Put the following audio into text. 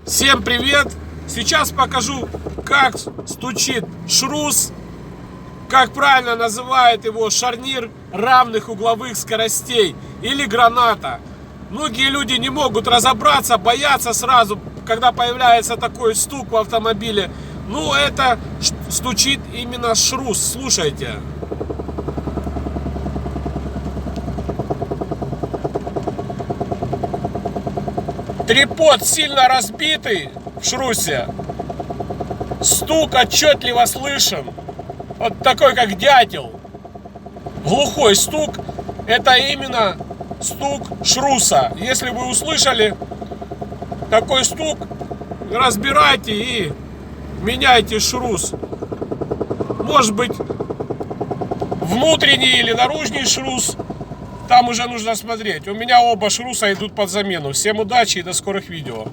Всем привет! Сейчас покажу, как стучит шрус, как правильно называют его шарнир равных угловых скоростей или граната. Многие люди не могут разобраться, боятся сразу, когда появляется такой стук в автомобиле. Ну, это стучит именно шрус. Слушайте. Трипод сильно разбитый в шрусе. Стук отчетливо слышен. Вот такой, как дятел. Глухой стук. Это именно стук шруса. Если вы услышали такой стук, разбирайте и меняйте шрус. Может быть, внутренний или наружный шрус. Там уже нужно смотреть. У меня оба шруса идут под замену. Всем удачи и до скорых видео.